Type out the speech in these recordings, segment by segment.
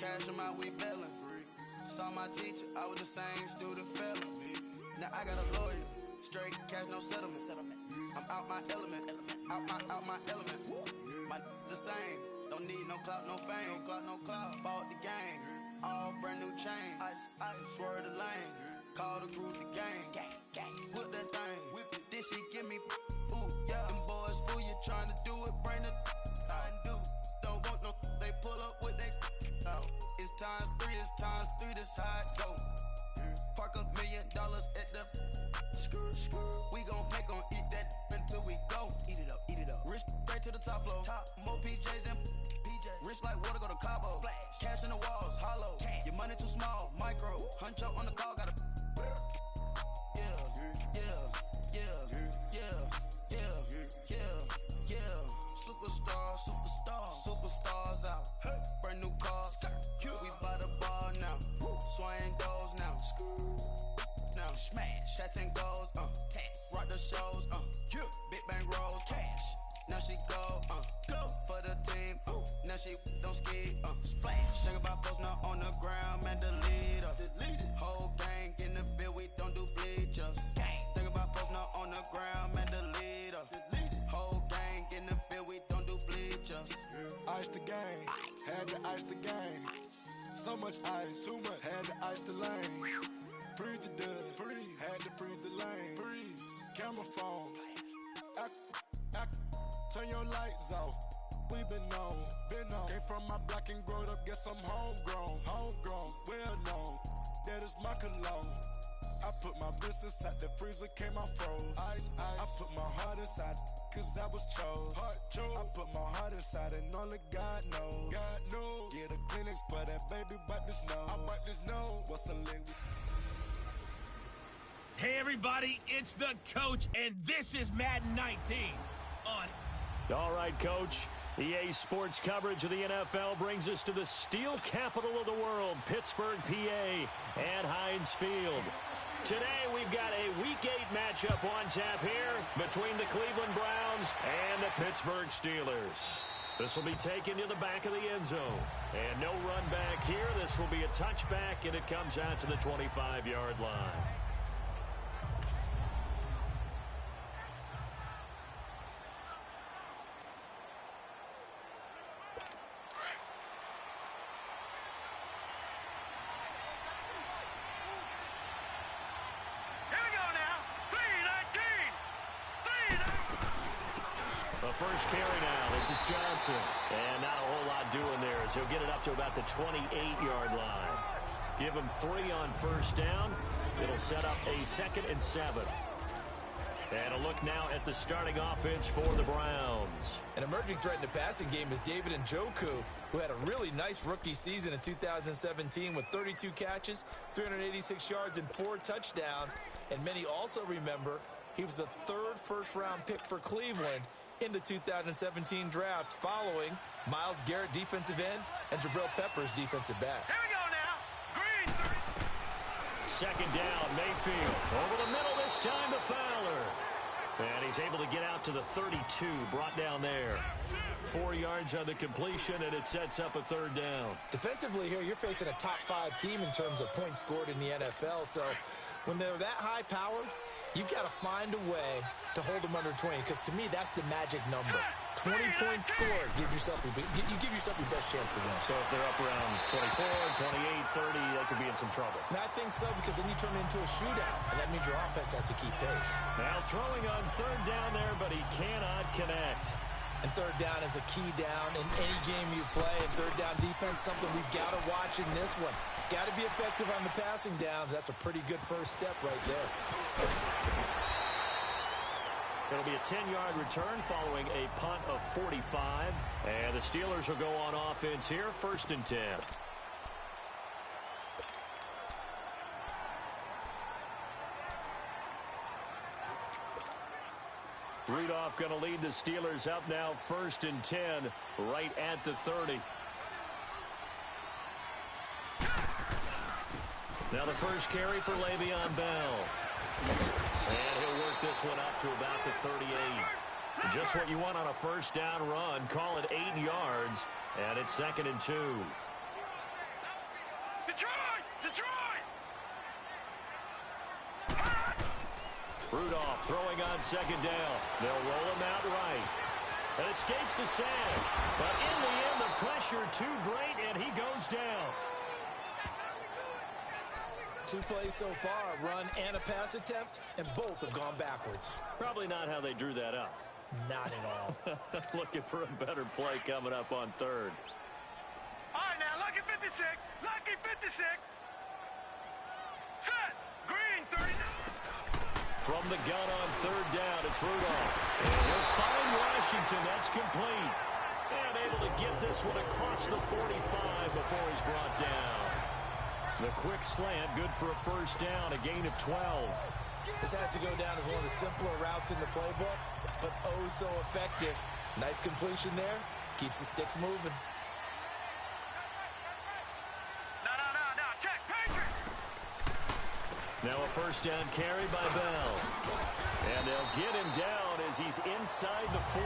cash in my we bellin'. Saw my teacher, I was the same student fellin'. Now I got a lawyer, straight cash, no settlement. I'm out my element, out my element. My the same, don't need no clout, no fame. No clout, bought the game, all brand new chain. I swerve the lane, call the crew the gang. Whip that thing, whip it, this shit give me. Ooh, yeah, them boys fool you trying to do it, bring the I do. Don't want no, they pull up with they out. It's times three, this how it go. Park $1 million at the we gon' make 'em eat that until we go. Eat it up. Rich straight to the top floor. More PJs and PJs. Rich like water, go to Cabo. Flash. Cash in the walls, hollow. Cash. Your money too small, micro. Huncho on the call, gotta. Superstars out. Hey. Brand new cars. We buy the ball now. Swing doors now. Now smash. Chats and goals. Tax. Rock the shows. Big bang rolls. Cash. Now she go. Go for the team. Now she don't ski. Splash. Think about post now on the ground, man. Delete her. Whole gang in the field. We don't do bleachers. Think about post now on the ground, man. Delete her. Whole gang in the field. We don't do bleachers. Ice the game. Had to ice the game. So much ice. Too much. Had to ice the lane. Freeze the dub. Freeze. Had to freeze the lane. Freeze. Camera phone. Turn your lights off. We been on. Came from my block and growed up. Guess I'm homegrown. Well known. That is my cologne. I put my wrist inside the freezer, came out froze. Ice. I put my heart inside, cause I was chose. I put my heart inside and only God knows. Get a Kleenex for that baby, wipe this nose. I wipe this nose. What's a lick? Hey everybody, it's the coach, and this is Madden 19 on. All right, Coach. EA Sports coverage of the NFL brings us to the steel capital of the world, Pittsburgh, PA, and Heinz Field. Today, we've got a Week 8 matchup on tap here between the Cleveland Browns and the Pittsburgh Steelers. This will be taken to the back of the end zone. And no run back here. This will be a touchback, and it comes out to the 25-yard line. First carry now. This is Johnson. And not a whole lot doing there as he'll get it up to about the 28-yard line. Give him 3 on first down. It'll set up a 2nd and 7. And a look now at the starting offense for the Browns. An emerging threat in the passing game is David Njoku, who had a really nice rookie season in 2017 with 32 catches, 386 yards, and 4 touchdowns. And many also remember he was the 3rd first-round pick for Cleveland in the 2017 draft, following Myles Garrett, defensive end, and Jabril Peppers, defensive back. Here we go now. Green. 2nd down, Mayfield. Over the middle this time to Fowler. And he's able to get out to the 32, brought down there. 4 yards on the completion, and it sets up a 3rd down. Defensively here, you're facing a top 5 team in terms of points scored in the NFL, so when they're that high-powered, you've got to find a way to hold them under 20, because to me, that's the magic number. 20 points scored, you give yourself your best chance to win. So if they're up around 24, 28, 30, they could be in some trouble. I think so, because then you turn it into a shootout, and that means your offense has to keep pace. Now throwing on 3rd down there, but he cannot connect. And 3rd down is a key down in any game you play. And 3rd down defense, something we've got to watch in this one. Got to be effective on the passing downs. That's a pretty good first step right there. It'll be a 10-yard return following a punt of 45. And the Steelers will go on offense here, 1st and 10. Rudolph going to lead the Steelers up now, 1st and 10, right at the 30. Now the first carry for Le'Veon Bell. And he'll work this one up to about the 38. Just what you want on a 1st down run. Call it 8 yards, and it's 2nd and 2. Rudolph throwing on second down. They'll roll him out right. It escapes the sand. But in the end, the pressure too great, and he goes down. 2 plays so far, a run and a pass attempt, and both have gone backwards. Probably not how they drew that up. Not at all. Looking for a better play coming up on third. All right, now, lucky 56. Lucky 56. Set. Green, 39. From the gun on third down, it's Rudolph. And he'll find Washington. That's complete. And able to get this one across the 45 before he's brought down. The quick slant, good for a first down, a gain of 12. This has to go down as one of the simpler routes in the playbook, but oh so effective. Nice completion there. Keeps the sticks moving. No, check, Patriots. Now a first down carry by Bell. And they'll get him down as he's inside the 40.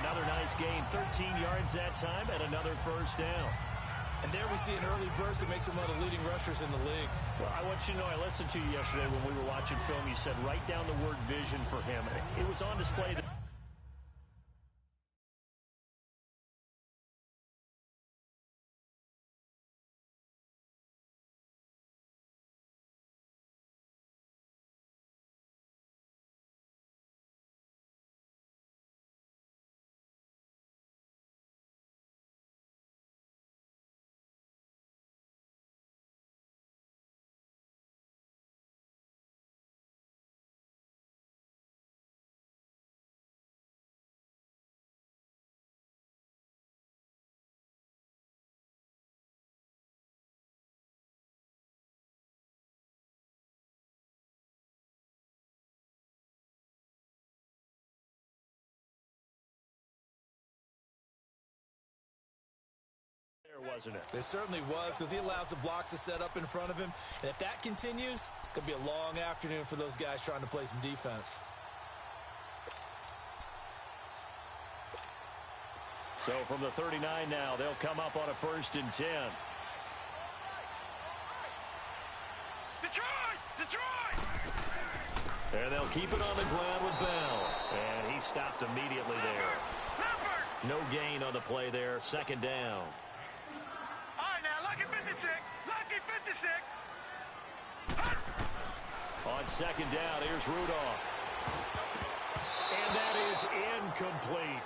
Another nice gain, 13 yards that time, and another first down. And there we see an early burst that makes him one of the leading rushers in the league. Well, I want you to know, I listened to you yesterday when we were watching film. You said write down the word vision for him. It was on display. Wasn't it? It certainly was, because he allows the blocks to set up in front of him. And if that continues, it could be a long afternoon for those guys trying to play some defense. So from the 39 now, they'll come up on a 1st and 10. Detroit! And they'll keep it on the ground with Bell. And he stopped immediately there. No gain on the play there. 2nd down. Lucky 56. On 2nd down, here's Rudolph. And that is incomplete.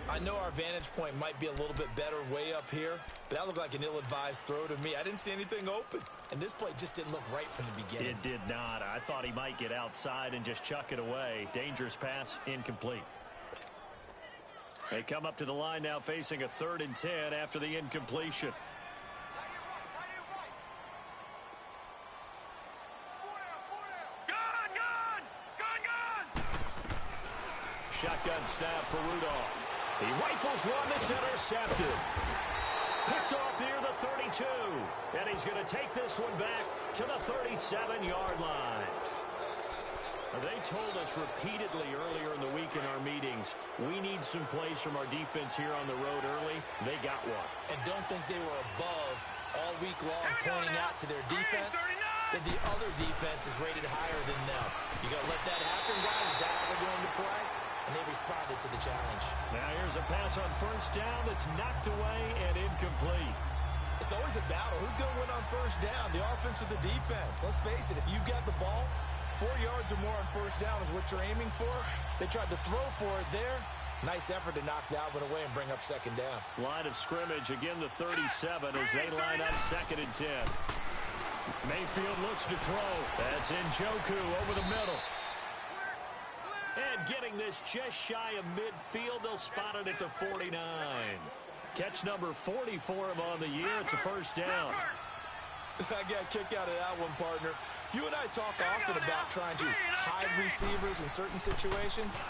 I know our vantage point might be a little bit better way up here, but that looked like an ill-advised throw to me. I didn't see anything open, and this play just didn't look right from the beginning. It did not. I thought he might get outside and just chuck it away. Dangerous pass, incomplete. They come up to the line now facing a 3rd and 10 after the incompletion. Gun! Shotgun snap for Rudolph. He rifles one that's intercepted. Picked off near the 32. And he's going to take this one back to the 37-yard line. They told us repeatedly earlier in the week in our meetings, we need some plays from our defense here on the road early. They got one. And don't think they were above all week long pointing out to their defense that the other defense is rated higher than them. You got to let that happen, guys. Is that how they're going to play? And they responded to the challenge. Now here's a pass on 1st down that's knocked away and incomplete. It's always a battle. Who's going to win on 1st down? The offense or the defense? Let's face it, if you've got the ball, 4 yards or more on 1st down is what you're aiming for. They tried to throw for it there. Nice effort to knock that one away and bring up 2nd down. Line of scrimmage, again the 37 as they line up 2nd and 10. Mayfield looks to throw. That's Njoku over the middle. And getting this just shy of midfield, they'll spot it at the 49. Catch number 40 for him on the year. It's a 1st down. I got a kick out of that one, partner. You and I talk often about trying to hide receivers in certain situations,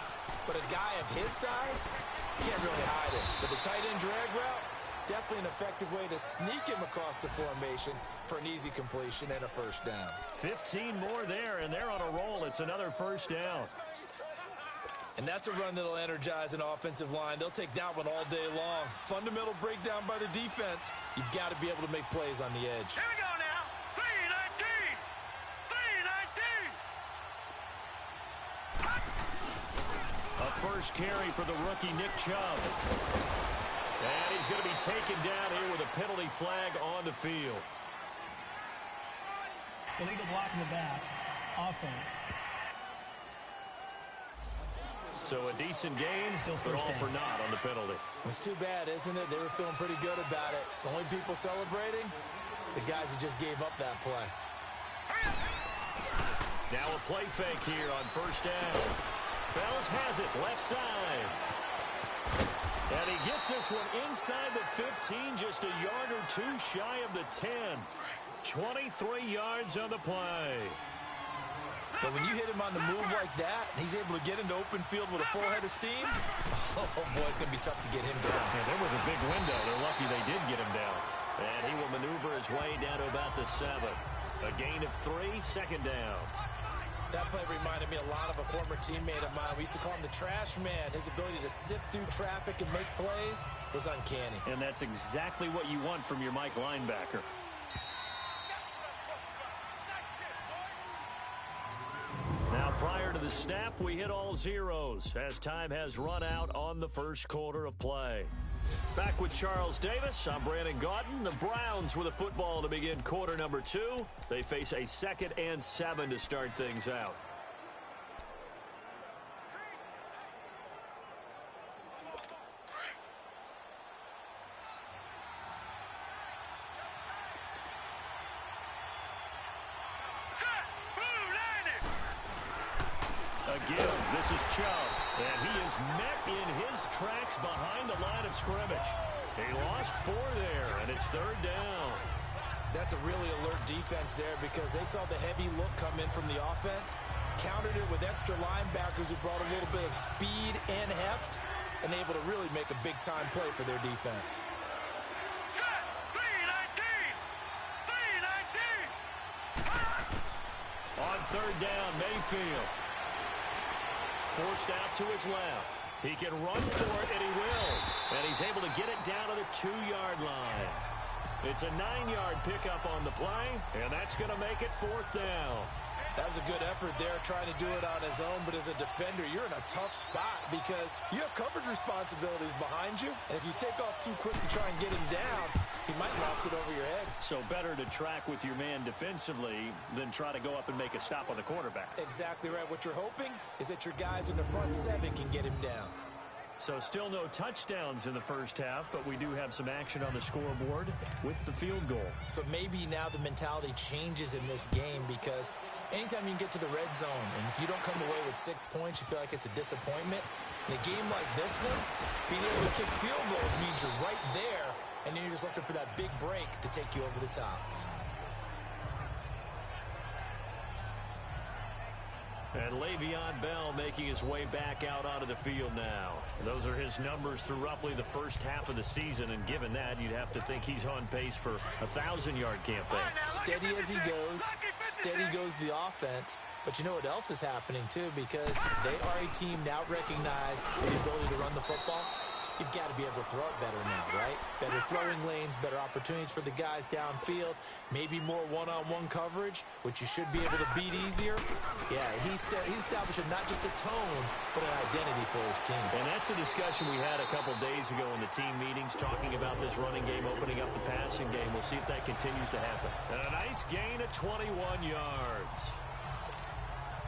but a guy of his size, you can't really hide him. But the tight end drag route, definitely an effective way to sneak him across the formation for an easy completion and a 1st down. 15 more there, and they're on a roll. It's another 1st down. And that's a run that'll energize an offensive line. They'll take that one all day long. Fundamental breakdown by the defense. You've got to be able to make plays on the edge. Here we go now. 319. 319. A first carry for the rookie Nick Chubb. And he's going to be taken down here with a penalty flag on the field. Illegal block in the back. Offense. So a decent gain, Still but first all for down. naught on the penalty. It's too bad, isn't it? They were feeling pretty good about it. The only people celebrating, the guys who just gave up that play. Now a play fake here on first down. Fells has it, left side. And he gets this one inside the 15, just a yard or two shy of the 10. 23 yards on the play. But when you hit him on the move like that, and he's able to get into open field with a full head of steam, oh boy, it's going to be tough to get him down. Yeah, there was a big window. They're lucky they did get him down. And he will maneuver his way down to about the 7. A gain of 3, second down. That play reminded me a lot of a former teammate of mine. We used to call him the trash man. His ability to sift through traffic and make plays was uncanny. And that's exactly what you want from your Mike linebacker. Now, prior to the snap, we hit all zeros as time has run out on the first quarter of play. Back with Charles Davis, I'm Brandon Gaudin. The Browns with a football to begin quarter number 2. They face a 2nd and 7 to start things out. A give. This is Chubb. And he is met in his tracks behind the line of scrimmage. He lost 4 there, and it's 3rd down. That's a really alert defense there because they saw the heavy look come in from the offense, countered it with extra linebackers who brought a little bit of speed and heft, and able to really make a big-time play for their defense. Set. 319. 319. On 3rd down, Mayfield. Forced out to his left. He can run for it, and he will. And he's able to get it down to the 2-yard line. It's a 9-yard pickup on the play, and that's going to make it 4th down. That was a good effort there, trying to do it on his own, but as a defender, you're in a tough spot because you have coverage responsibilities behind you, and if you take off too quick to try and get him down, he might loft it over your head. So better to track with your man defensively than try to go up and make a stop on the quarterback. Exactly right. What you're hoping is that your guys in the front 7 can get him down. So still no touchdowns in the first half, but we do have some action on the scoreboard with the field goal. So maybe now the mentality changes in this game because anytime you can get to the red zone, and if you don't come away with 6 points, you feel like it's a disappointment. In a game like this one, being able to kick field goals means you're right there, and then you're just looking for that big break to take you over the top. And Le'Veon Bell making his way back out onto the field now. Those are his numbers through roughly the first half of the season, and given that, you'd have to think he's on pace for a 1,000-yard campaign. Steady as he goes, steady goes the offense. But you know what else is happening, too, because they are a team now recognized with the ability to run the football. You've got to be able to throw it better now, right? Better throwing lanes, better opportunities for the guys downfield, maybe more one-on-one coverage, which you should be able to beat easier. Yeah, he's establishing not just a tone, but an identity for his team. And that's a discussion we had a couple days ago in the team meetings, talking about this running game, opening up the passing game. We'll see if that continues to happen. And a nice gain of 21 yards.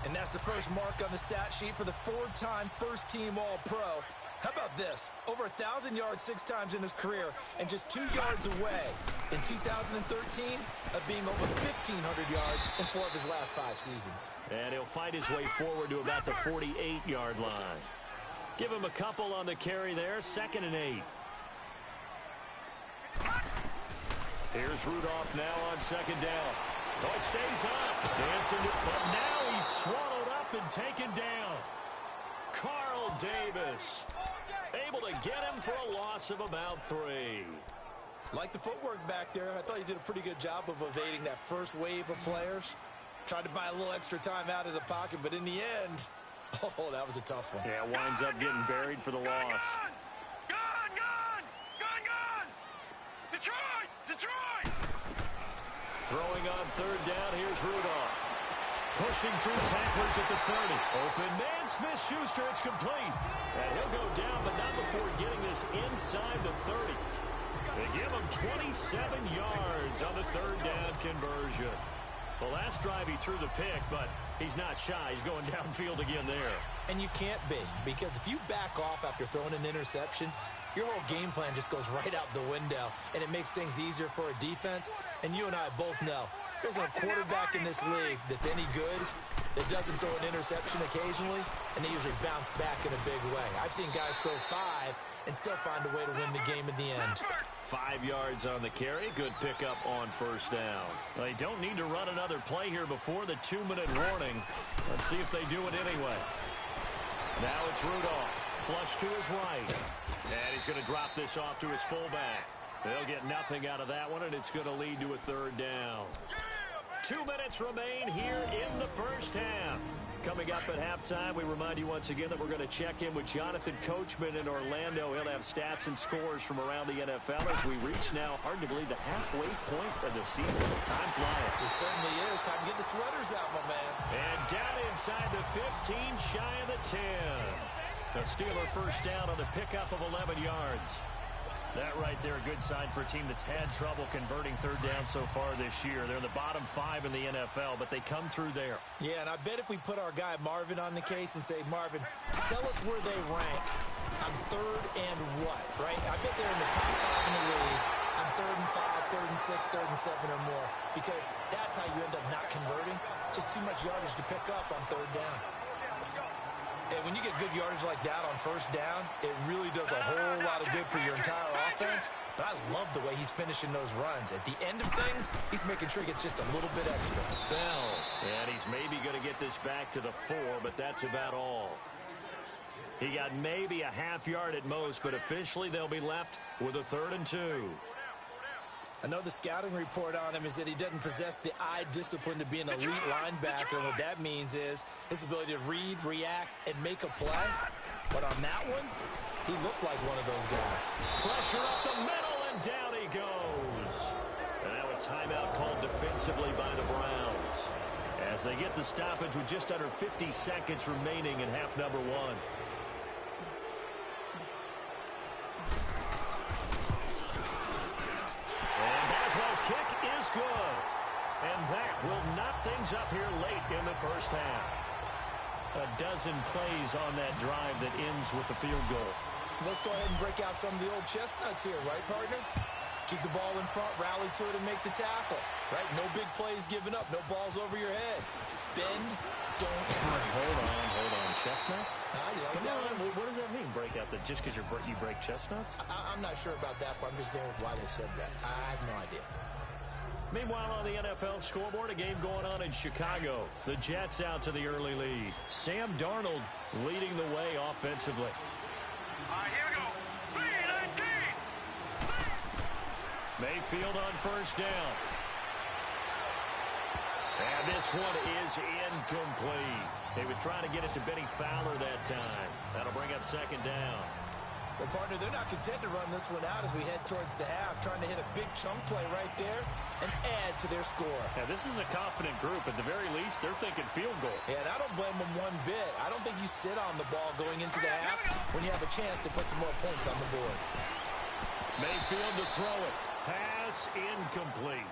And that's the first mark on the stat sheet for the 4-time first-team All-Pro. How about this? Over 1,000 yards 6 times in his career, and just 2 yards away in 2013 of being over 1,500 yards in 4 of his last 5 seasons. And he'll fight his way forward to about the 48-yard line. Give him a couple on the carry there, 2nd and 8. Here's Rudolph now on 2nd down. Oh, it stays up. Dancing, but now he's swallowed up and taken down. Carl Davis able to get him for a loss of about 3. Like the footwork back there, I thought he did a pretty good job of evading that first wave of players. Tried to buy a little extra time out of the pocket, but in the end, Oh, that was a tough one. Yeah, winds up getting buried for the loss. Gone! Detroit! Throwing on third down, here's Rudolph. Pushing through tacklers at the 30. Open man, Smith-Schuster, it's complete. And he'll go down, but not before getting this inside the 30. They give him 27 yards on the third down conversion. The last drive he threw the pick, but he's not shy. He's going downfield again there. And you can't be, because if you back off after throwing an interception, your whole game plan just goes right out the window, and it makes things easier for a defense. And you and I both know there's a quarterback in this league that's any good that doesn't throw an interception occasionally, and they usually bounce back in a big way. I've seen guys throw 5 and still find a way to win the game in the end. 5 yards on the carry. Good pickup on first down. They don't need to run another play here before the 2-minute warning. Let's see if they do it anyway. Now it's Rudolph. Flush to his right. And he's going to drop this off to his fullback. They'll get nothing out of that one, and it's going to lead to a third down. 2 minutes remain here in the first half. Coming up at halftime, we remind you once again that we're going to check in with Jonathan Coachman in Orlando. He'll have stats and scores from around the NFL as we reach now, hard to believe, the halfway point of the season. Time flying. It certainly is. Time to get the sweaters out, my man. And down inside the 15, shy of the 10. The Steeler first down on the pickup of 11 yards. That right there, a good sign for a team that's had trouble converting third down so far this year. They're in the bottom 5 in the NFL, but they come through there. Yeah, and I bet if we put our guy Marvin on the case and say, Marvin, tell us where they rank on third and what, right? I bet they're in the top 5 in the league on third and 5, third and 6, third and 7 or more, because that's how you end up not converting. Just too much yardage to pick up on third down. And when you get good yardage like that on first down, it really does a whole lot of good for your entire offense. But I love the way he's finishing those runs. At the end of things, he's making sure he gets just a little bit extra. Bell. And he's maybe going to get this back to the 4, but that's about all. He got maybe a half yard at most, but officially they'll be left with a 3rd and 2. I know the scouting report on him is that he doesn't possess the eye discipline to be an elite linebacker. And what that means is his ability to read, react, and make a play. But on that one, he looked like one of those guys. Pressure up the middle, and down he goes. And now a timeout called defensively by the Browns, as they get the stoppage with just under 50 seconds remaining in half number 1. Kick is good. And that will knock things up here late in the first half. A dozen plays on that drive that ends with the field goal. Let's go ahead and break out some of the old chestnuts here, right, partner? Keep the ball in front, rally to it, and make the tackle. Right? No big plays given up. No balls over your head. Bend, don't break. Hold on. Chestnuts? You like Come that on. one? What does that mean, break out? Just because you break chestnuts? I'm not sure about that, but I'm just going with why they said that. I have no idea. Meanwhile, on the NFL scoreboard, a game going on in Chicago. The Jets out to the early lead. Sam Darnold leading the way offensively. All right, here we go. 3-19. Mayfield on first down. And this one is incomplete. He was trying to get it to Benny Fowler that time. That'll bring up second down. Well, partner, they're not content to run this one out as we head towards the half, trying to hit a big chunk play right there and add to their score. Yeah, this is a confident group. At the very least, they're thinking field goal. Yeah, and I don't blame them one bit. I don't think you sit on the ball going into the half when you have a chance to put some more points on the board. Mayfield to throw it. Pass incomplete.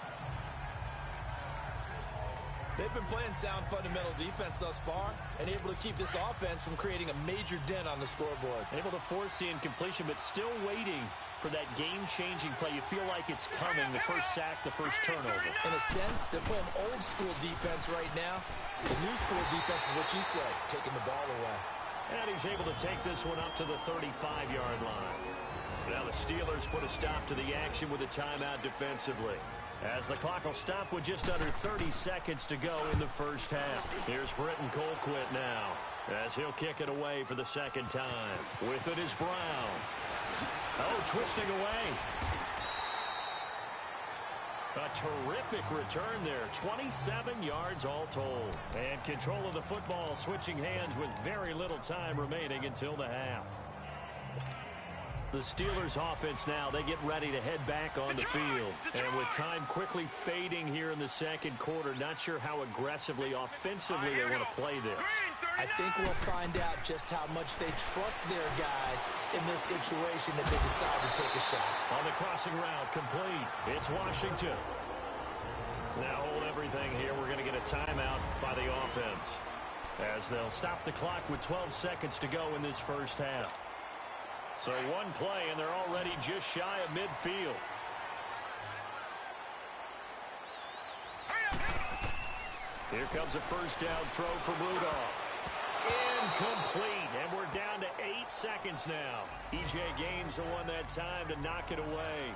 They've been playing sound fundamental defense thus far and able to keep this offense from creating a major dent on the scoreboard. Able to force the incompletion, but still waiting for that game-changing play. You feel like it's coming, the first sack, the first turnover. In a sense, they're playing old-school defense right now. The new-school defense is what you said, taking the ball away. And he's able to take this one up to the 35-yard line. Now the Steelers put a stop to the action with a timeout defensively, as the clock will stop with just under 30 seconds to go in the first half. Here's Britton Colquitt now, as he'll kick it away for the second time. With it is Brown. Oh, twisting away. A terrific return there. 27 yards all told. And control of the football switching hands with very little time remaining until the half. The Steelers offense now, they get ready to head back on the field. And with time quickly fading here in the second quarter, not sure how aggressively, offensively they want to play this. I think we'll find out just how much they trust their guys in this situation if they decide to take a shot. On the crossing route, complete. It's Washington. Now hold everything here. We're going to get a timeout by the offense, as they'll stop the clock with 12 seconds to go in this first half. So one play, and they're already just shy of midfield. Here comes a first down throw from Rudolph. Incomplete, and we're down to 8 seconds now. E.J. Gaines the one that time to knock it away.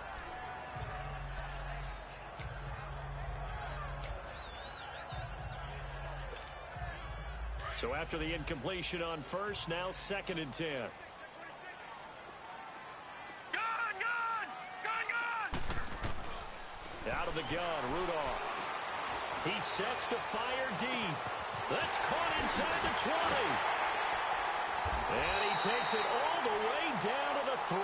So after the incompletion on first, now 2nd and 10. Out of the gun, Rudolph. He sets to fire deep. That's caught inside the 20. And he takes it all the way down to the 3.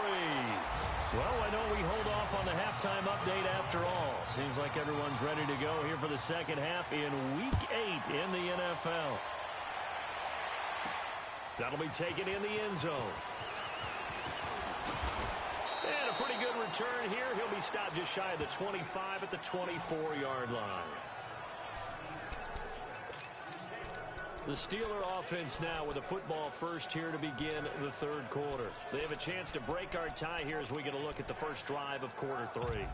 Well, I know we hold off on the halftime update after all. Seems like everyone's ready to go here for the second half in Week 8 in the NFL. That'll be taken in the end zone. And a pretty good return here. He'll be stopped just shy of the 25 at the 24-yard line. The Steeler offense now with a football first here to begin the third quarter. They have a chance to break our tie here as we get a look at the first drive of quarter 3.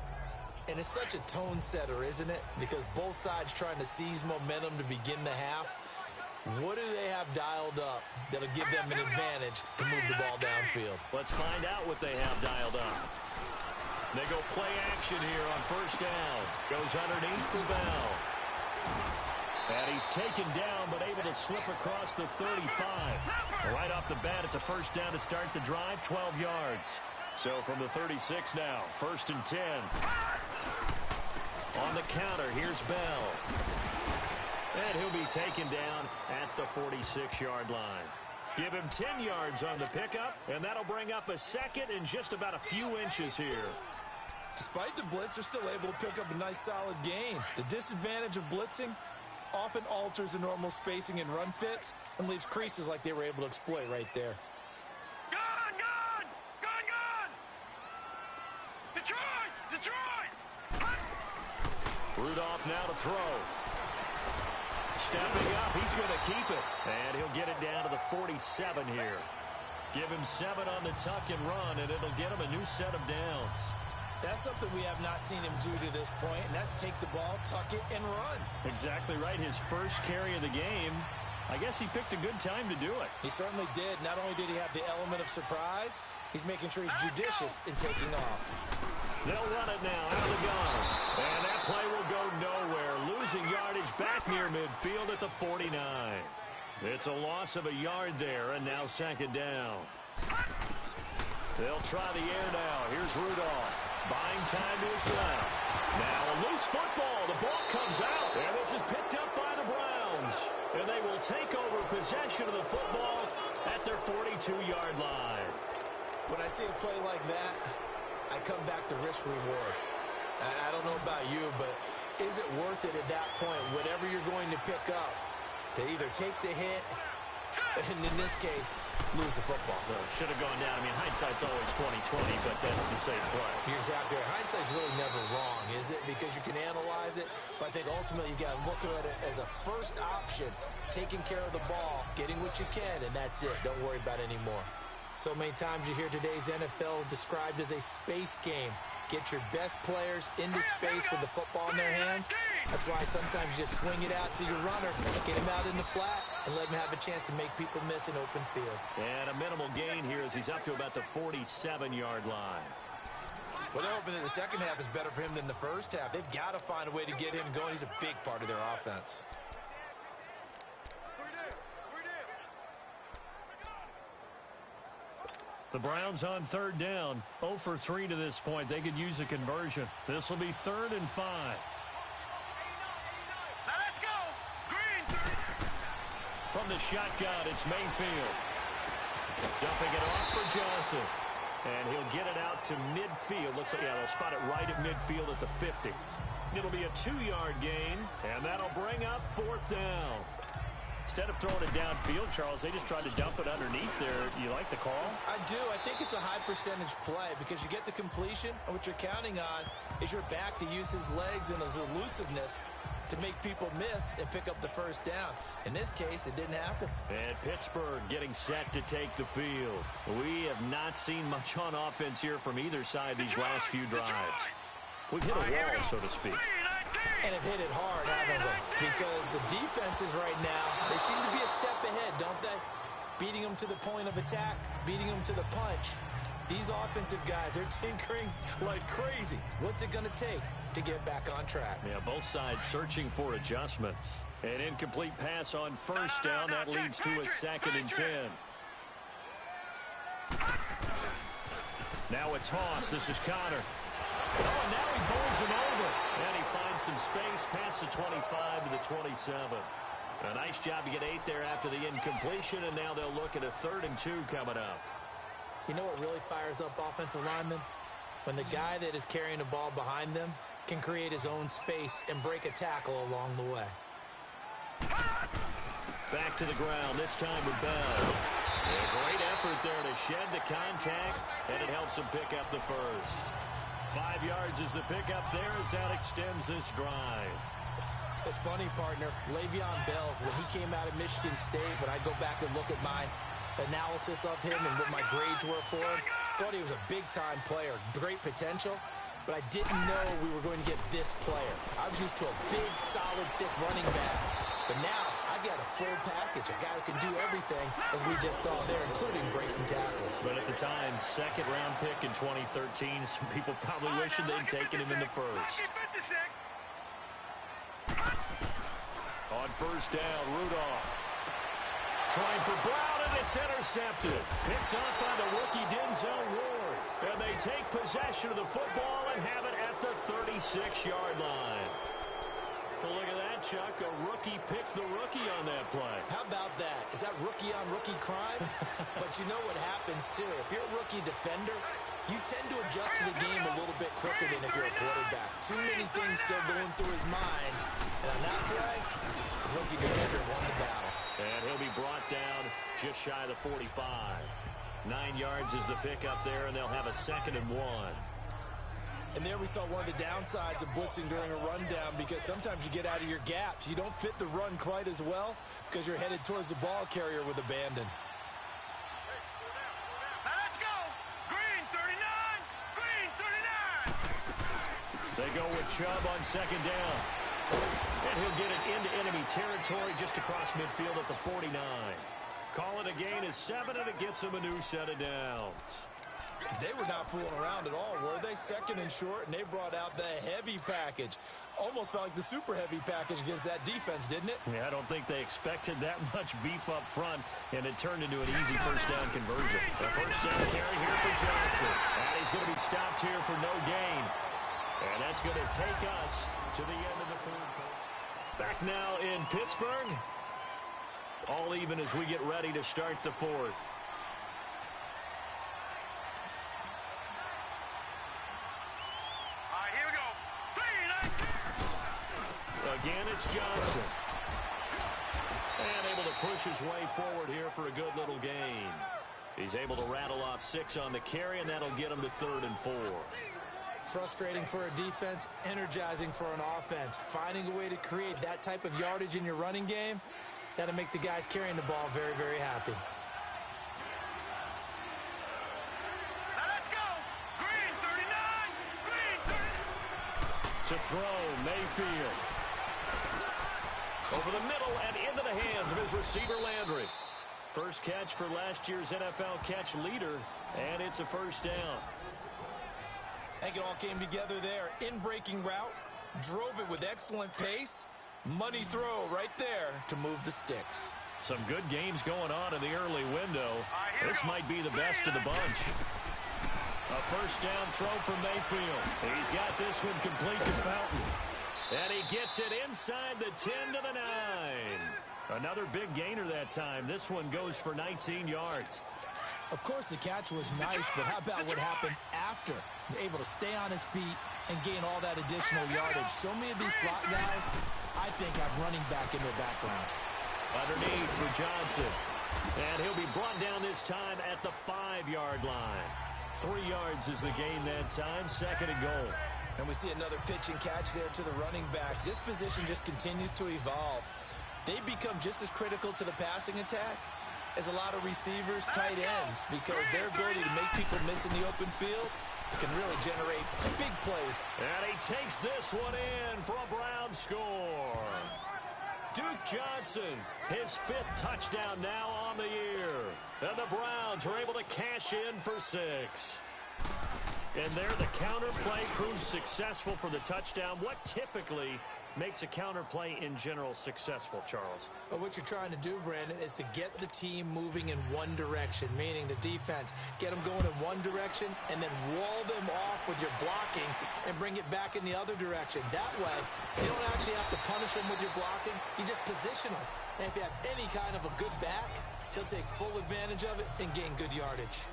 And it's such a tone setter, isn't it? Because both sides trying to seize momentum to begin the half. What do they have dialed up that'll give them an advantage to move the ball downfield? Let's find out what they have dialed up. They go play action here on first down. Goes underneath for Bell. And he's taken down, but able to slip across the 35. Right off the bat, it's a first down to start the drive, 12 yards. So from the 36 now, 1st and 10. On the counter, here's Bell. And he'll be taken down at the 46-yard line. Give him 10 yards on the pickup, and that'll bring up a second and just about a few inches here. Despite the blitz, they're still able to pick up a nice solid gain. The disadvantage of blitzing often alters the normal spacing and run fits and leaves creases like they were able to exploit right there. Gun! Detroit! Rudolph now to throw. Stepping up, he's going to keep it. And he'll get it down to the 47 here. Give him 7 on the tuck and run, and it'll get him a new set of downs. That's something we have not seen him do to this point, and that's take the ball, tuck it, and run. Exactly right. His first carry of the game. I guess he picked a good time to do it. He certainly did. Not only did he have the element of surprise, he's making sure he's judicious in taking off. They'll run it now out of the gun. And that play will go nowhere. Losing yardage back near midfield at the 49. It's a loss of a yard there, and now 2nd down. They'll try the air now. Here's Rudolph. Buying time to his left. Now a loose football. The ball comes out. And this is picked up by the Browns. And they will take over possession of the football at their 42-yard line. When I see a play like that, I come back to risk reward. I don't know about you, but is it worth it at that point, whatever you're going to pick up, to either take the hit, and in this case, lose the football? So should have gone down. I mean, hindsight's always 20/20, but that's the safe play. You're exactly right. Hindsight's really never wrong, is it? Because you can analyze it, but I think ultimately you got to look at it as a first option, taking care of the ball, getting what you can, and that's it. Don't worry about it anymore. So many times you hear today's NFL described as a space game. Get your best players into space with the football in their hands. That's why sometimes you just swing it out to your runner, get him out in the flat, and let him have a chance to make people miss an open field. And a minimal gain here as he's up to about the 47-yard line. Well, they're hoping that the second half is better for him than the first half. They've got to find a way to get him going. He's a big part of their offense. The Browns on third down, 0 for 3 to this point. They could use a conversion. This will be 3rd and 5. Now let's go. Green. From the shotgun, it's Mayfield. Dumping it off for Johnson. And he'll get it out to midfield. Looks like, they'll spot it right at midfield at the 50. It'll be a 2-yard gain, and that'll bring up 4th down. Instead of throwing it downfield, Charles, they just tried to dump it underneath there. You like the call? I do. I think it's a high percentage play because you get the completion, and what you're counting on is your back to use his legs and his elusiveness to make people miss and pick up the first down. In this case, it didn't happen. And Pittsburgh getting set to take the field. We have not seen much on offense here from either side these last few drives. We've hit a wall, so to speak. And have hit it hard, haven't we? Because the defenses right now, they seem to be a step ahead, don't they? Beating them to the point of attack, beating them to the punch. These offensive guys, they're tinkering like crazy. What's it going to take to get back on track? Yeah, both sides searching for adjustments. An incomplete pass on first down. That leads to a 2nd and 10. Now a toss. This is Connor. Oh, and now he bowls him over. And he finds some space past the 25 to the 27. A nice job to get 8 there after the incompletion, and now they'll look at a 3rd and 2 coming up. You know what really fires up offensive linemen? When the guy that is carrying the ball behind them can create his own space and break a tackle along the way. Back to the ground, this time with Bell. A great effort there to shed the contact, and it helps him pick up the first. 5 yards is the pickup there as that extends this drive. It's funny, partner. Le'Veon Bell, when he came out of Michigan State, when I go back and look at my analysis of him and what my grades were for him, thought he was a big-time player, great potential, but I didn't know we were going to get this player. I was used to a big, solid, thick running back, but now I've got a full package, a guy who can do everything, as we just saw there, including breaking tackles. But at the time, 2nd-round pick in 2013, some people probably wishing they'd taken him in the first. On first down, Rudolph. Trying for Brown, and it's intercepted. Picked up by the rookie Denzel Ward. And they take possession of the football and have it at the 36-yard line. Well, look at that, Chuck. A rookie picked the rookie on that play. How about that? Is that rookie-on-rookie crime? But you know what happens, too. If you're a rookie defender, you tend to adjust to the game a little bit quicker than if you're a quarterback. Too many things still going through his mind. And on that play, the rookie defender won the battle. And he'll be brought down just shy of the 45. 9 yards is the pickup there, and they'll have a 2nd and 1. And there we saw one of the downsides of blitzing during a rundown, because sometimes you get out of your gaps. You don't fit the run quite as well because you're headed towards the ball carrier with abandon. Let's go. Green 39. Green 39. They go with Chubb on 2nd down. And he'll get it into enemy territory just across midfield at the 49. Call it a gain of 7, and it gets him a new set of downs. They were not fooling around at all, were they? 2nd and short, and they brought out the heavy package. Almost felt like the super heavy package against that defense, didn't it? Yeah, I don't think they expected that much beef up front, and it turned into an easy first down conversion. A first down carry here for Johnson. And he's going to be stopped here for no gain. And that's going to take us to the end of the 3rd quarter. Back now in Pittsburgh. All even as we get ready to start the 4th. Again, it's Johnson. And able to push his way forward here for a good little gain. He's able to rattle off 6 on the carry, and that'll get him to 3rd and 4. Frustrating for a defense, energizing for an offense. Finding a way to create that type of yardage in your running game, that'll make the guys carrying the ball very, very happy. Let's go. Green 39. Green 39. To throw, Mayfield. Over the middle and into the hands of his receiver, Landry. First catch for last year's NFL catch leader, and it's a first down. I think it all came together there. In-breaking route, drove it with excellent pace. Money throw right there to move the sticks. Some good games going on in the early window. This might be the best of the bunch. A first down throw from Mayfield. He's got this one complete to Fountain. And he gets it inside the 10 to the 9. Another big gainer that time. This one goes for 19 yards. Of course, the catch was nice, but how about what happened after? Able to stay on his feet and gain all that additional yardage. So many of these slot guys, I think, have running back in their background. Underneath for Johnson. And he'll be brought down this time at the 5-yard line. 3 yards is the gain that time. Second and goal. And we see another pitch and catch there to the running back. This position just continues to evolve. They become just as critical to the passing attack as a lot of receivers, tight ends, because their ability to make people miss in the open field can really generate big plays. And he takes this one in for a Browns score. Duke Johnson, his 5th touchdown now on the year. And the Browns are able to cash in for 6. And there the counter play proves successful for the touchdown. What typically makes a counter play in general successful, Charles? Well, what you're trying to do, Brandon, is to get the team moving in one direction, meaning the defense. Get them going in one direction and then wall them off with your blocking and bring it back in the other direction. That way, you don't actually have to punish them with your blocking. You just position them. And if you have any kind of a good back, he'll take full advantage of it and gain good yardage.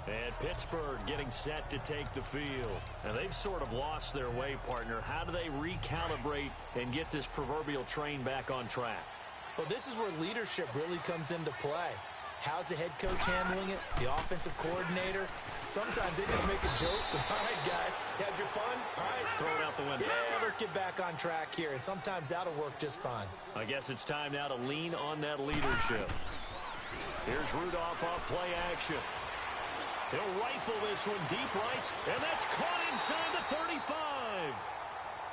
And Pittsburgh getting set to take the field. And they've sort of lost their way, partner. How do they recalibrate and get this proverbial train back on track? Well, this is where leadership really comes into play. How's the head coach handling it? The offensive coordinator? Sometimes they just make a joke. All right, guys, you had your fun? All right. Throw it out the window. Yeah, let's get back on track here. And sometimes that'll work just fine. I guess it's time now to lean on that leadership. Here's Rudolph off play action. He'll rifle this one deep right, and that's caught inside the 35.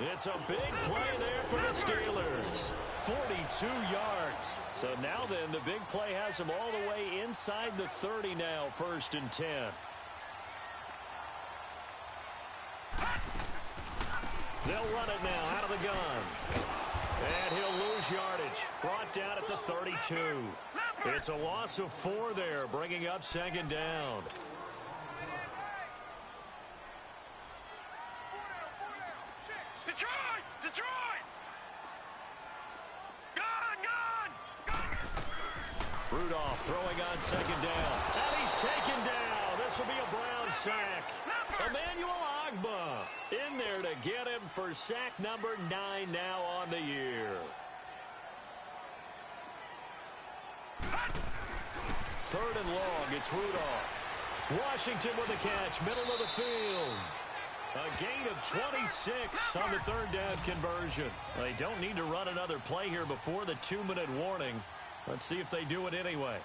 It's a big play there for the Steelers. 42 yards. So now then, the big play has them all the way inside the 30 now, 1st and 10. They'll run it now out of the gun. And he'll lose yardage. Brought down at the 32. It's a loss of 4 there, bringing up 2nd down. Rudolph throwing on 2nd down. And he's taken down. This will be a Brown sack. Emmanuel Ogbah in there to get him for sack number 9 now on the year. 3rd and long. It's Rudolph. Washington with a catch. Middle of the field. A gain of 26 on the 3rd down conversion. They don't need to run another play here before the 2-minute warning. Let's see if they do it anyway.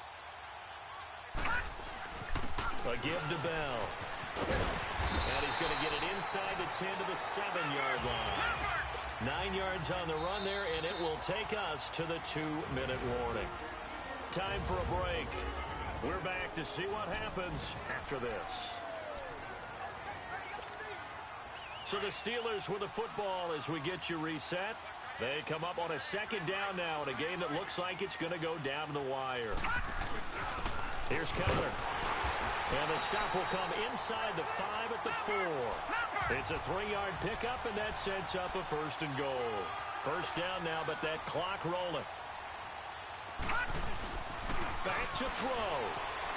A give to Bell. And he's going to get it inside the 10 to the 7-yard line. 9 yards on the run there, and it will take us to the 2-minute warning. Time for a break. We're back to see what happens after this. So the Steelers with the football as we get you reset. They come up on a 2nd down now in a game that looks like it's going to go down to the wire. Here's Connor. And the stop will come inside the 5 at the 4. It's a 3-yard pickup, and that sets up a 1st and goal. 1st down now, but that clock rolling. Back to throw.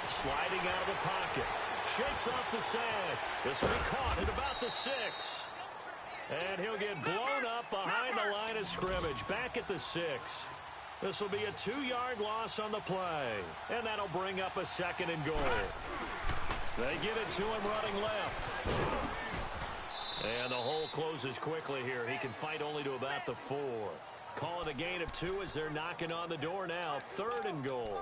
Sliding out of the pocket. Shakes off the sack. This will be caught at about the 6. And he'll get blown up behind the line of scrimmage. Back at the 6. This will be a 2-yard loss on the play. And that'll bring up a 2nd and goal. They give it to him running left. And the hole closes quickly here. He can fight only to about the 4. Calling a gain of 2 as they're knocking on the door now. 3rd and goal.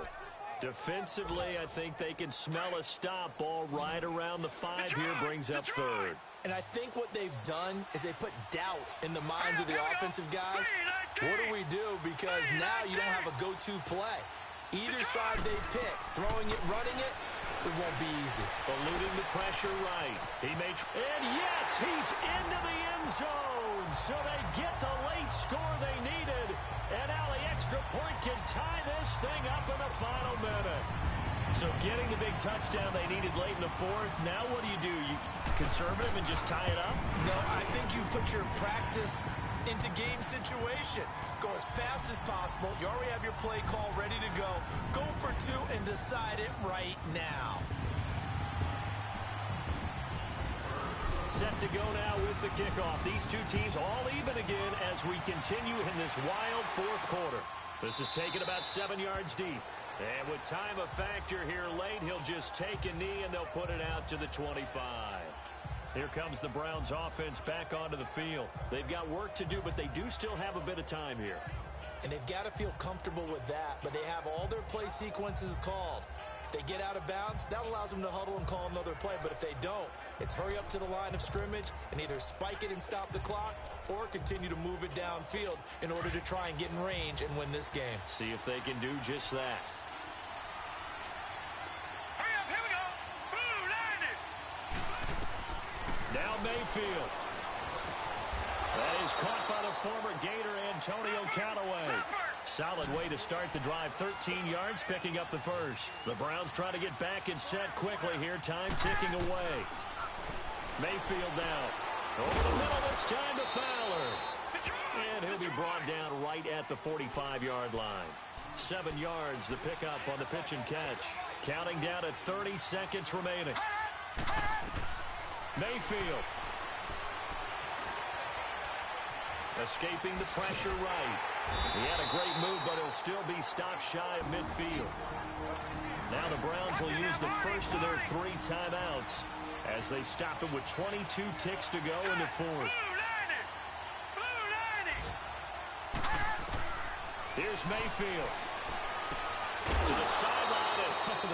Defensively, I think they can smell a stop. Ball right around the 5 here brings up 3rd. And I think what they've done is they put doubt in the minds of the offensive guys. What do we do? Because now you don't have a go-to play. Either side they pick, throwing it, running it, it won't be easy. Eluding the pressure right. And yes, he's into the end zone. So they get the late score they needed. And now the extra point can tie this thing up in the final minute. So getting the big touchdown they needed late in the fourth. Now what do? You conservative and just tie it up? No, I think you put your practice into game situation. Go as fast as possible. You already have your play call ready to go. Go for two and decide it right now. Set to go now with the kickoff. These two teams all even again as we continue in this wild fourth quarter. This is taken about 7 yards deep. And with time a factor here late, he'll just take a knee and they'll put it out to the 25. Here comes the Browns offense back onto the field. They've got work to do, but they do still have a bit of time here. And they've got to feel comfortable with that, but they have all their play sequences called. If they get out of bounds, that allows them to huddle and call another play. But if they don't, it's hurry up to the line of scrimmage and either spike it and stop the clock or continue to move it downfield in order to try and get in range and win this game. See if they can do just that. Now Mayfield. That is caught by the former Gator Antonio Callaway. Solid way to start the drive. 13 yards, picking up the first. The Browns trying to get back and set quickly here. Time ticking away. Mayfield now. Over the middle this time to Fowler. And he'll be brought down right at the 45-yard line. 7 yards, the pickup on the pitch and catch. Counting down at 30 seconds remaining. Mayfield. Escaping the pressure right. He had a great move, but he'll still be stopped shy of midfield. Now the Browns will use the first of their 3 timeouts as they stop him with 22 ticks to go in the fourth. Here's Mayfield. To the sideline.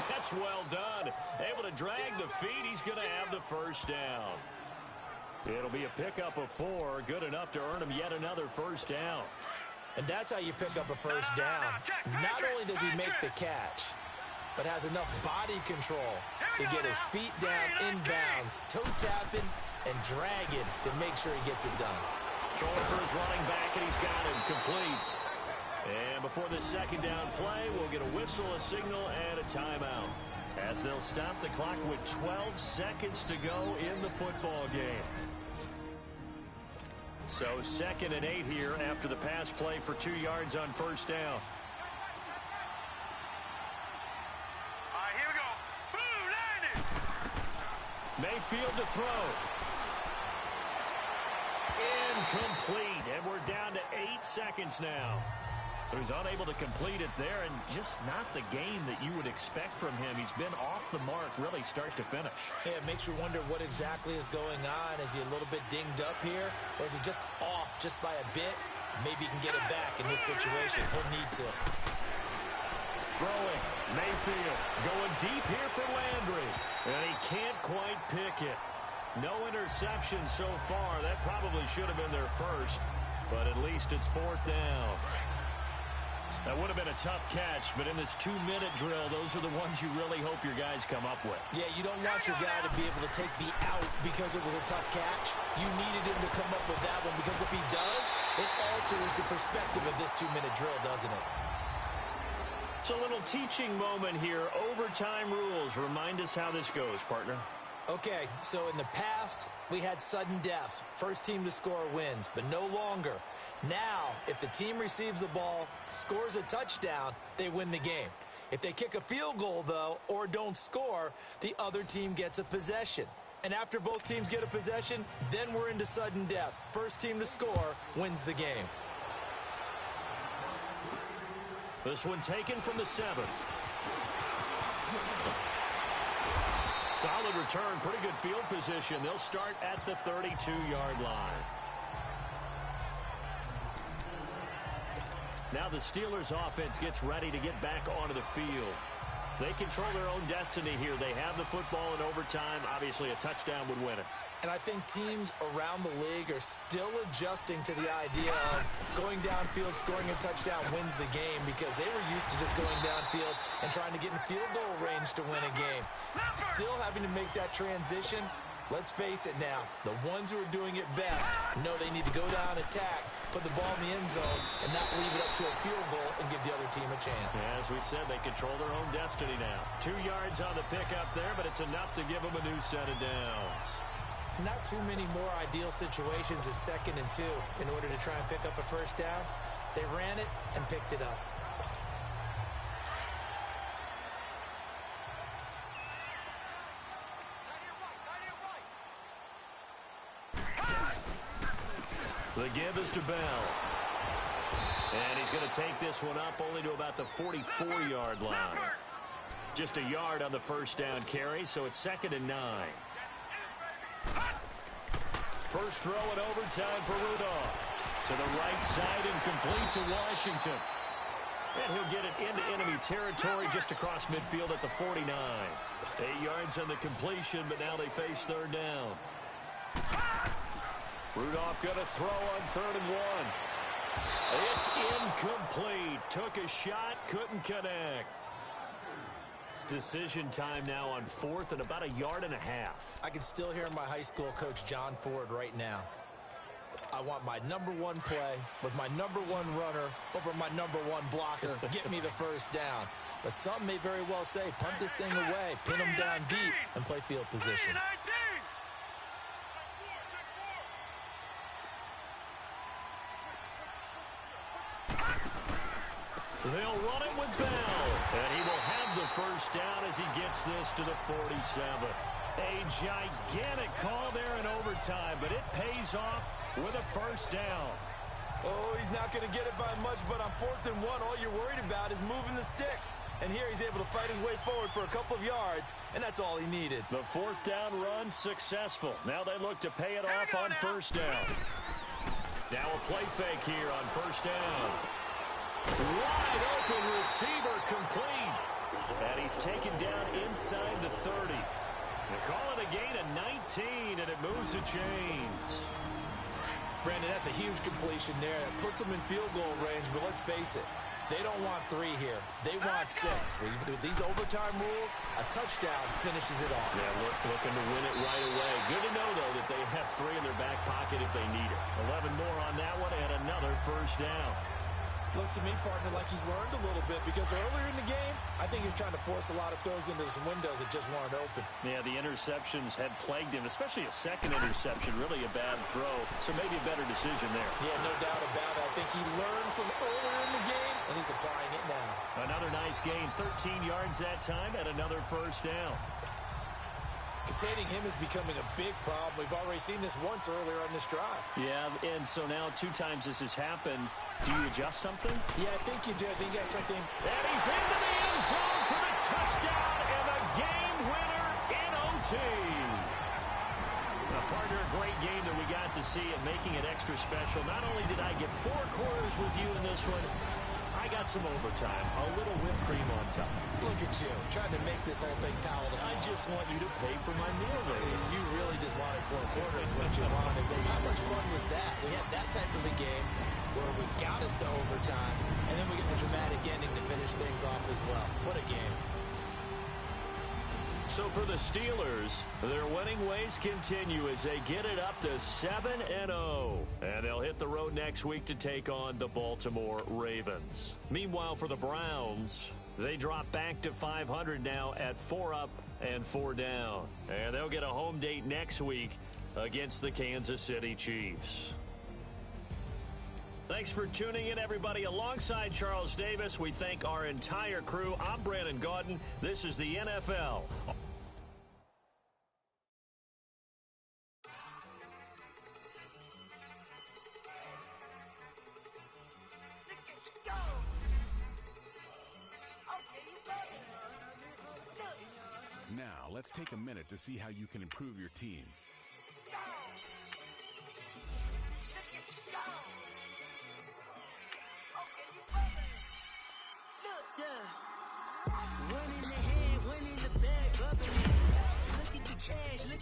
That's well done. Able to drag the feet. He's going to have the first down. It'll be a pickup of 4. Good enough to earn him yet another first down. And that's how you pick up a first down. Not only does he make the catch, but has enough body control to get his feet down inbounds, toe tapping, and dragging to make sure he gets it done. Throwing for his running back, and he's got him complete. And before this second down play, we'll get a whistle, a signal, and a timeout, as they'll stop the clock with 12 seconds to go in the football game. So 2nd and 8 here after the pass play for 2 yards on first down. All right, here we go. Mayfield to throw. Incomplete, and we're down to 8 seconds now. So he's unable to complete it there, and just not the game that you would expect from him. He's been off the mark really start to finish. Yeah, it makes you wonder what exactly is going on. Is he a little bit dinged up here, or is he just off just by a bit? Maybe he can get it back in this situation. He'll need to. Throwing. Mayfield going deep here for Landry, and he can't quite pick it. No interception so far. That probably should have been their first, but at least it's 4th down. That would have been a tough catch, but in this 2-minute drill, those are the ones you really hope your guys come up with. Yeah, you don't want your guy to be able to take the out because it was a tough catch. You needed him to come up with that one, because if he does, it alters the perspective of this 2-minute drill, doesn't it? It's a little teaching moment here. Overtime rules. Remind us how this goes, partner. Okay, so in the past, we had sudden death. First team to score wins, but no longer. Now, if the team receives the ball, scores a touchdown, they win the game. If they kick a field goal, though, or don't score, the other team gets a possession. And after both teams get a possession, then we're into sudden death. First team to score wins the game. This one taken from the 7. Solid return, pretty good field position. They'll start at the 32-yard line. Now the Steelers offense gets ready to get back onto the field. They control their own destiny here. They have the football in overtime. Obviously, a touchdown would win it. And I think teams around the league are still adjusting to the idea of going downfield, scoring a touchdown wins the game, because they were used to just going downfield and trying to get in field goal range to win a game. Still having to make that transition. Let's face it now, the ones who are doing it best know they need to go down, attack, put the ball in the end zone, and not leave it up to a field goal and give the other team a chance. As we said, they control their own destiny now. 2 yards on the pickup there, but it's enough to give them a new set of downs. Not too many more ideal situations at 2nd and 2 in order to try and pick up a first down. They ran it and picked it up. The give is to Bell. And he's going to take this one up only to about the 44-yard line. Just a yard on the first down carry, so it's 2nd and 9. First throw in overtime for Rudolph. To the right side and complete to Washington. And he'll get it into enemy territory just across midfield at the 49. 8 yards on the completion, but now they face 3rd down. Rudolph going to throw on 3rd and 1. It's incomplete. Took a shot, couldn't connect. Decision time now on 4th and about 1.5 yards. I can still hear my high school coach, John Ford, right now. I want my #1 play with my #1 runner over my #1 blocker. Get me the first down. But some may very well say, punt this thing away, pin them down deep, and play field position. They'll run it with Bell, and he will have the first down as he gets this to the 47. A gigantic call there in overtime, but it pays off with a first down. Oh, he's not going to get it by much, but on 4th and 1, all you're worried about is moving the sticks. And here he's able to fight his way forward for a couple of yards, and that's all he needed. The 4th down run successful. Now they look to pay it off on first down. Now a play fake here on first down. Wide open receiver complete. And he's taken down inside the 30. They call it a gain of 19, and it moves the chains. Brandon, that's a huge completion there. It puts them in field goal range, but let's face it, they don't want 3 here. They want 6. With these overtime rules, a touchdown finishes it off. Yeah, looking to win it right away. Good to know, though, that they have 3 in their back pocket if they need it. 11 more on that one, and another first down. Looks to me, partner, like he's learned a little bit, because earlier in the game, I think he was trying to force a lot of throws into some windows that just weren't open. Yeah, the interceptions had plagued him, especially a second interception, really a bad throw. So maybe a better decision there. Yeah, no doubt about it. I think he learned from earlier in the game, and he's applying it now. Another nice gain, 13 yards that time, and another first down. Containing him is becoming a big problem. We've already seen this once earlier on this drive. Yeah, and so now 2 times this has happened. Do you adjust something? Yeah, I think you do. I think you got something. And he's into the end zone for the touchdown and the game winner in OT. Now, partner, a great game that we got to see and making it extra special. Not only did I get 4 quarters with you in this one, I got some overtime, a little whipped cream on top. Look at you, trying to make this whole thing palatable. I just want you to pay for my meal, baby. You really just wanted 4 quarters, what you wanted. How much fun was that? We had that type of a game where we got us to overtime, and then we get the dramatic ending to finish things off as well. What a game. So for the Steelers, their winning ways continue as they get it up to 7-0. And they'll hit the road next week to take on the Baltimore Ravens. Meanwhile, for the Browns, they drop back to 500 now at 4 up and 4 down. And they'll get a home date next week against the Kansas City Chiefs. Thanks for tuning in, everybody. Alongside Charles Davis, we thank our entire crew. I'm Brandon Gaudin. This is the NFL. Now, let's take a minute to see how you can improve your team. One in the head, one in the back, bubbling. Look at the cash, look